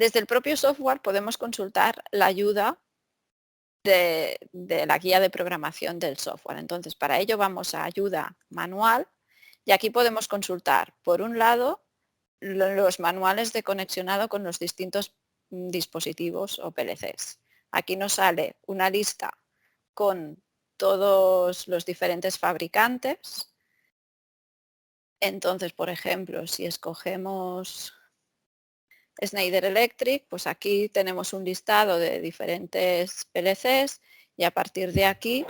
Desde el propio software podemos consultar la ayuda de la guía de programación del software. Entonces, para ello vamos a ayuda manual y aquí podemos consultar, por un lado, los manuales de conexionado con los distintos dispositivos o PLCs. Aquí nos sale una lista con todos los diferentes fabricantes. Entonces, por ejemplo, si escogemos Schneider Electric, pues aquí tenemos un listado de diferentes PLCs y a partir de aquí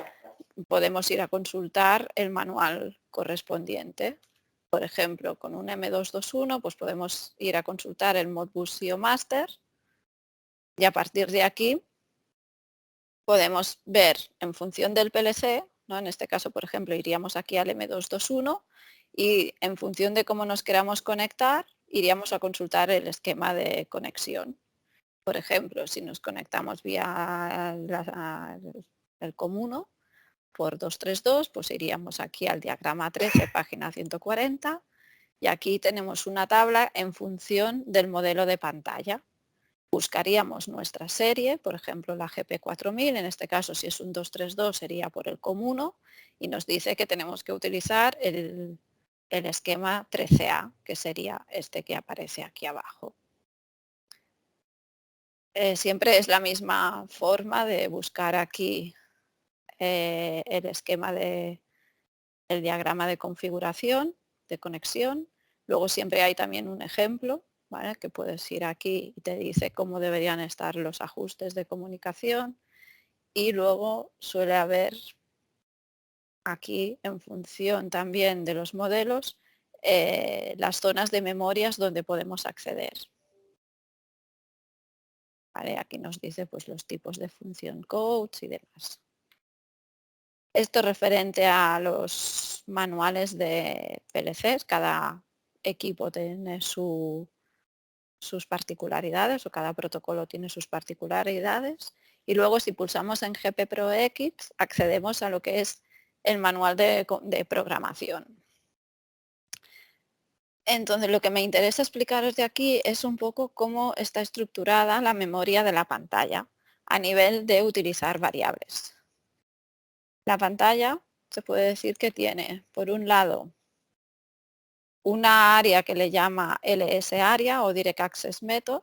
podemos ir a consultar el manual correspondiente. Por ejemplo, con un M221 pues podemos ir a consultar el Modbus CEO Master y a partir de aquí podemos ver en función del PLC, ¿no? En este caso, por ejemplo, iríamos aquí al M221 y en función de cómo nos queramos conectar, iríamos a consultar el esquema de conexión. Por ejemplo, si nos conectamos vía el COM1 por 232, pues iríamos aquí al diagrama 13, página 140, y aquí tenemos una tabla en función del modelo de pantalla. Buscaríamos nuestra serie, por ejemplo la GP4000, en este caso si es un 232 sería por el COM1 y nos dice que tenemos que utilizar el esquema 13A, que sería este que aparece aquí abajo. Siempre es la misma forma de buscar aquí el esquema el diagrama de configuración, de conexión. Luego siempre hay también un ejemplo, ¿vale? Que puedes ir aquí y te dice cómo deberían estar los ajustes de comunicación. Y luego suele haber aquí, en función también de los modelos, las zonas de memorias donde podemos acceder. ¿Vale? Aquí nos dice pues, los tipos de función codes y demás. Esto referente a los manuales de PLCs, cada equipo tiene sus particularidades o cada protocolo tiene sus particularidades y luego si pulsamos en GP Pro X accedemos a lo que es el manual de programación. Entonces lo que me interesa explicaros de aquí es un poco cómo está estructurada la memoria de la pantalla a nivel de utilizar variables. La pantalla se puede decir que tiene, por un lado, una área que le llama LS Area o Direct Access Method.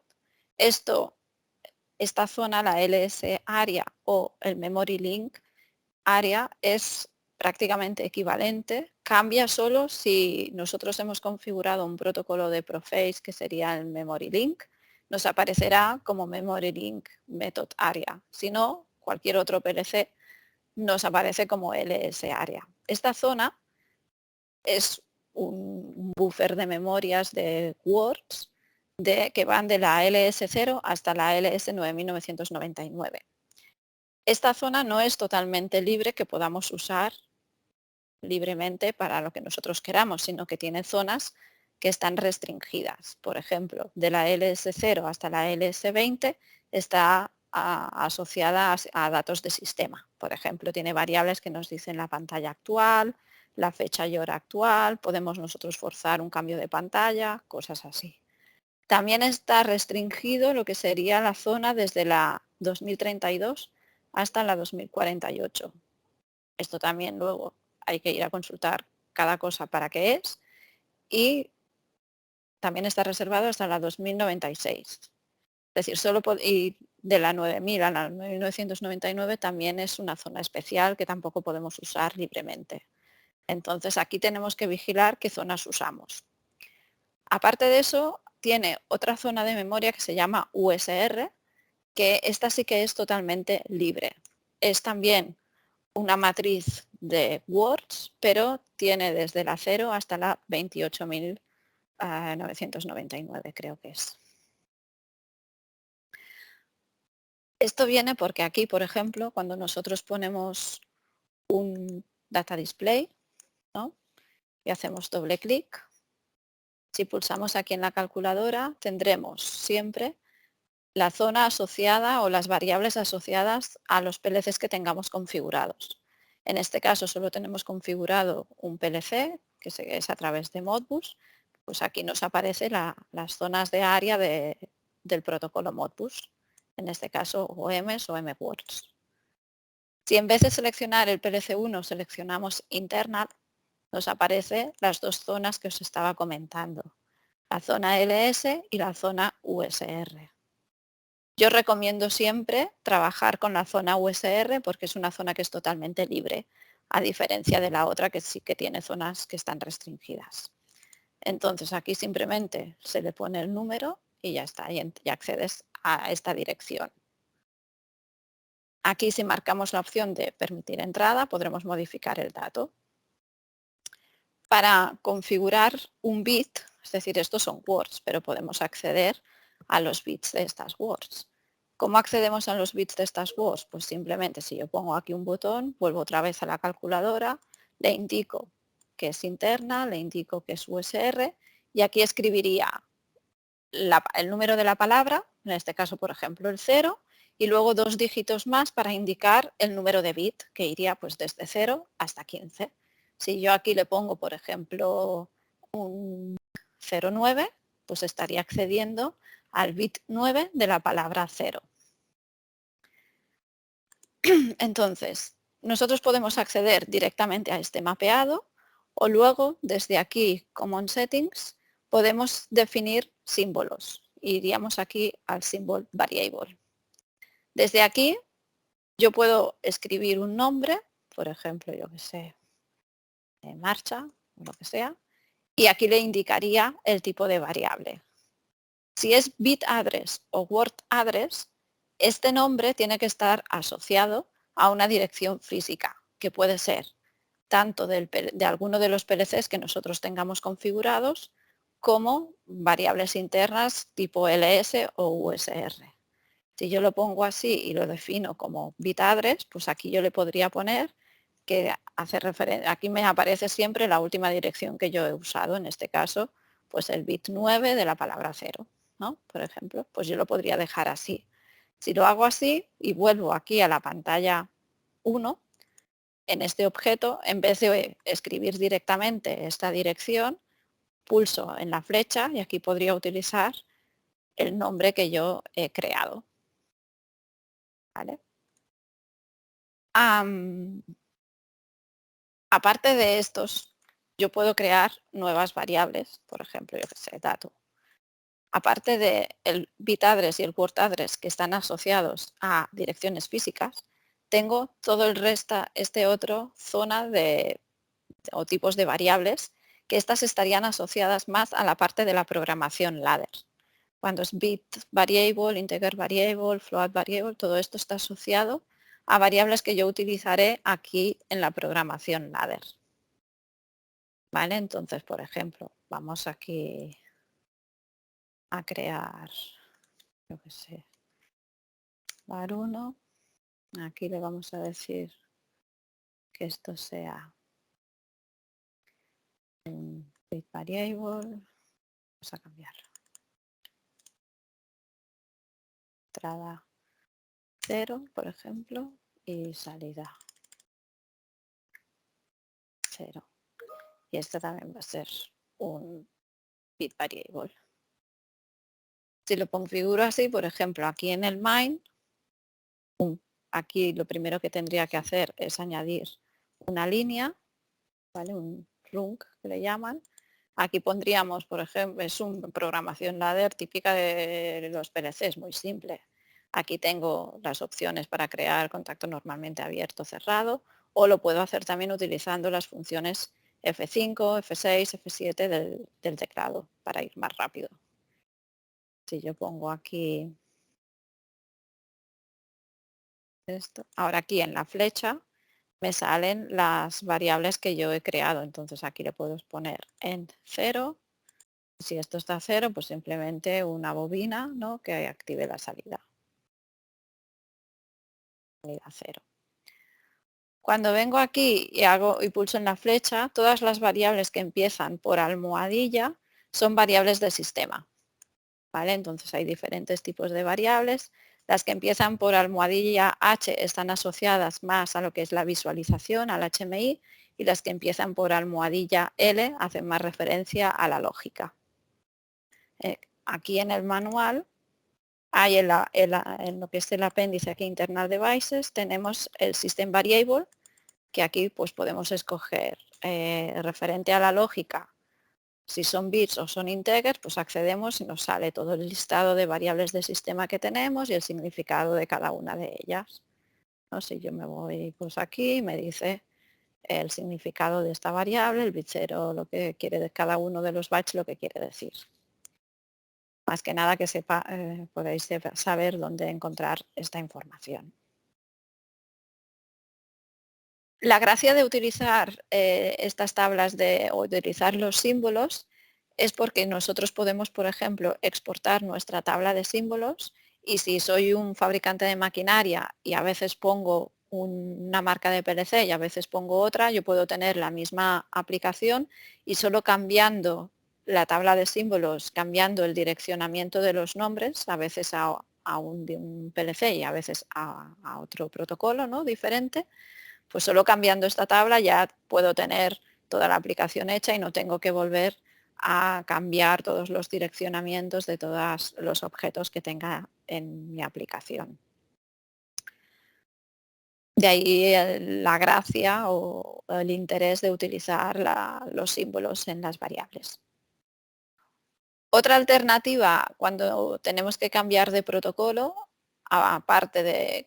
Esta zona, la LS Area o el Memory Link Area, es prácticamente equivalente. Cambia solo si nosotros hemos configurado un protocolo de Proface, que sería el Memory Link, nos aparecerá como Memory Link Method Area. Si no, cualquier otro PLC nos aparece como LS Area. Esta zona es un buffer de memorias de words que van de la LS0 hasta la LS9999. Esta zona no es totalmente libre que podamos usar libremente para lo que nosotros queramos, sino que tiene zonas que están restringidas. Por ejemplo, de la LS0 hasta la LS20 está asociada a datos de sistema. Por ejemplo, tiene variables que nos dicen la pantalla actual, la fecha y hora actual, podemos nosotros forzar un cambio de pantalla, cosas así. También está restringido lo que sería la zona desde la 2032 hasta la 2048. Esto también luego hay que ir a consultar cada cosa para qué es y también está reservado hasta la 2096. Es decir, y de la 9000 a la 1999 también es una zona especial que tampoco podemos usar libremente. Entonces aquí tenemos que vigilar qué zonas usamos. Aparte de eso, tiene otra zona de memoria que se llama USR, que esta sí que es totalmente libre. Es también una matriz de words, pero tiene desde la 0 hasta la 28.999, creo que es. Esto viene porque aquí, por ejemplo, cuando nosotros ponemos un data display, ¿no? Y hacemos doble clic, si pulsamos aquí en la calculadora tendremos siempre la zona asociada o las variables asociadas a los PLCs que tengamos configurados. En este caso solo tenemos configurado un PLC, que es a través de Modbus, pues aquí nos aparece las zonas de área de del protocolo Modbus, en este caso OMs o MWords. Si en vez de seleccionar el PLC1 seleccionamos internal, nos aparecen las dos zonas que os estaba comentando, la zona LS y la zona USR. Yo recomiendo siempre trabajar con la zona USR porque es una zona que es totalmente libre, a diferencia de la otra que sí que tiene zonas que están restringidas. Entonces aquí simplemente se le pone el número y ya está, y accedes a esta dirección. Aquí si marcamos la opción de permitir entrada podremos modificar el dato. Para configurar un bit, es decir, estos son words, pero podemos acceder a los bits de estas words. ¿Cómo accedemos a los bits de estas words? Pues simplemente si yo pongo aquí un botón, vuelvo otra vez a la calculadora, le indico que es interna, le indico que es USR y aquí escribiría el número de la palabra, en este caso por ejemplo el 0, y luego 2 dígitos más para indicar el número de bit, que iría pues desde 0 hasta 15. Si yo aquí le pongo, por ejemplo, un 09, pues estaría accediendo al bit 9 de la palabra 0. Entonces, nosotros podemos acceder directamente a este mapeado o luego desde aquí, Common Settings, podemos definir símbolos. Iríamos aquí al symbol variable. Desde aquí yo puedo escribir un nombre, por ejemplo, yo que sé, marcha, lo que sea, y aquí le indicaría el tipo de variable. Si es bit address o word address, este nombre tiene que estar asociado a una dirección física, que puede ser tanto de alguno de los PLCs que nosotros tengamos configurados, como variables internas tipo LS o USR. Si yo lo pongo así y lo defino como bit address, pues aquí yo le podría poner que hace referencia, aquí me aparece siempre la última dirección que yo he usado, en este caso, pues el bit 9 de la palabra 0, ¿no? Por ejemplo, pues yo lo podría dejar así. Si lo hago así y vuelvo aquí a la pantalla 1, en este objeto, en vez de escribir directamente esta dirección, pulso en la flecha y aquí podría utilizar el nombre que yo he creado. ¿Vale? Aparte de estos, yo puedo crear nuevas variables, por ejemplo, yo que sé, dato. Aparte del bit address y el word address que están asociados a direcciones físicas, tengo todo el resto, este otro zona o tipos de variables que estas estarían asociadas más a la parte de la programación ladder. Cuando es bit variable, integer variable, float variable, todo esto está asociado a variables que yo utilizaré aquí en la programación ladder. ¿Vale? Entonces, por ejemplo, vamos aquí a crear, yo qué sé, var1. Aquí le vamos a decir que esto sea un bit variable. Vamos a cambiarlo. Entrada 0, por ejemplo, y salida 0. Y este también va a ser un bit variable. Si lo configuro así, por ejemplo, aquí en el main, aquí lo primero que tendría que hacer es añadir una línea, ¿vale? Un rung que le llaman. Aquí pondríamos, por ejemplo, es una programación ladder típica de los PLCs, muy simple. Aquí tengo las opciones para crear contacto normalmente abierto, cerrado, o lo puedo hacer también utilizando las funciones F5, F6, F7 del teclado para ir más rápido. Si yo pongo aquí esto, ahora aquí en la flecha me salen las variables que yo he creado. Entonces aquí le puedo poner end 0. Si esto está a 0, pues simplemente una bobina, ¿no?, que active la salida. Salida 0. Cuando vengo aquí y pulso en la flecha, todas las variables que empiezan por almohadilla son variables de sistema. ¿Vale? Entonces hay diferentes tipos de variables. Las que empiezan por almohadilla H están asociadas más a lo que es la visualización, al HMI, y las que empiezan por almohadilla L hacen más referencia a la lógica. Aquí en el manual hay en lo que es el apéndice aquí, internal devices, tenemos el system variable, que aquí pues podemos escoger referente a la lógica, si son bits o son integers, pues accedemos y nos sale todo el listado de variables de sistema que tenemos y el significado de cada una de ellas, ¿no? Si yo me voy pues aquí, me dice el significado de esta variable, el bit 0 lo que quiere de cada uno de los bytes, lo que quiere decir. Más que nada que podéis saber dónde encontrar esta información. La gracia de utilizar estas tablas o utilizar los símbolos es porque nosotros podemos, por ejemplo, exportar nuestra tabla de símbolos, y si soy un fabricante de maquinaria y a veces pongo una marca de PLC y a veces pongo otra, yo puedo tener la misma aplicación y solo cambiando la tabla de símbolos, cambiando el direccionamiento de los nombres, a veces de un PLC y a veces a otro protocolo, ¿no?, diferente, pues solo cambiando esta tabla ya puedo tener toda la aplicación hecha y no tengo que volver a cambiar todos los direccionamientos de todos los objetos que tenga en mi aplicación. De ahí la gracia o el interés de utilizar los símbolos en las variables. Otra alternativa cuando tenemos que cambiar de protocolo, aparte de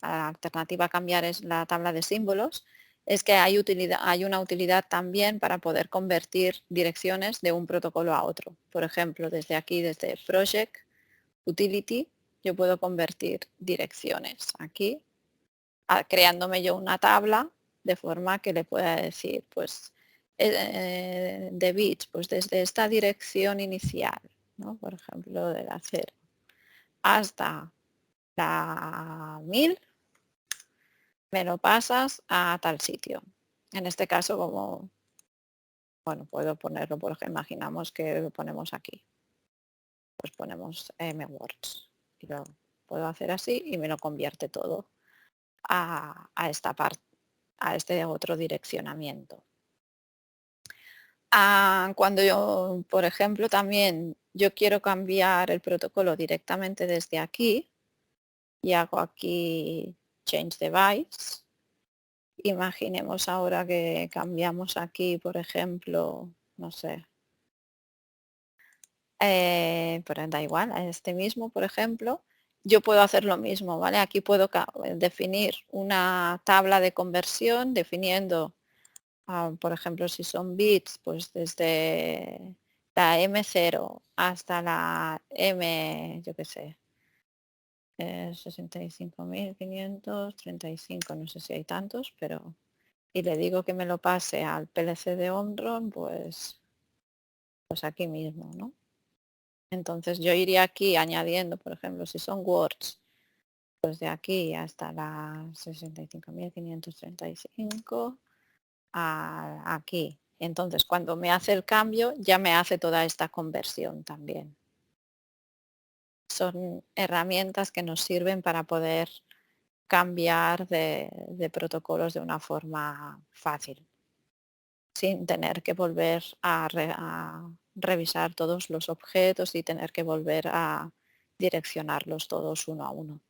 la alternativa a cambiar es la tabla de símbolos, es que hay una utilidad también para poder convertir direcciones de un protocolo a otro. Por ejemplo, desde aquí, desde Project, Utility, yo puedo convertir direcciones aquí, creándome yo una tabla de forma que le pueda decir, pues, de bits, pues desde esta dirección inicial, ¿no?, por ejemplo, de la 0 hasta la 1000, me lo pasas a tal sitio. En este caso, como, bueno, puedo ponerlo, por ejemplo, imaginamos que lo ponemos aquí. Pues ponemos mwords y lo puedo hacer así y me lo convierte todo a esta parte, a este otro direccionamiento. Cuando yo, por ejemplo, también yo quiero cambiar el protocolo directamente desde aquí y hago aquí Change Device. Imaginemos ahora que cambiamos aquí, por ejemplo, no sé, pero da igual, a este mismo, por ejemplo, yo puedo hacer lo mismo, ¿vale? Aquí puedo definir una tabla de conversión definiendo, por ejemplo, si son bits, pues desde la M0 hasta la M, yo qué sé, 65.535, no sé si hay tantos, pero, y le digo que me lo pase al PLC de Omron, pues aquí mismo, ¿no? Entonces yo iría aquí añadiendo, por ejemplo, si son words, pues de aquí hasta la 65.535 a aquí. Entonces cuando me hace el cambio ya me hace toda esta conversión también. Son herramientas que nos sirven para poder cambiar de protocolos de una forma fácil, sin tener que volver a revisar todos los objetos y tener que volver a direccionarlos todos uno a uno.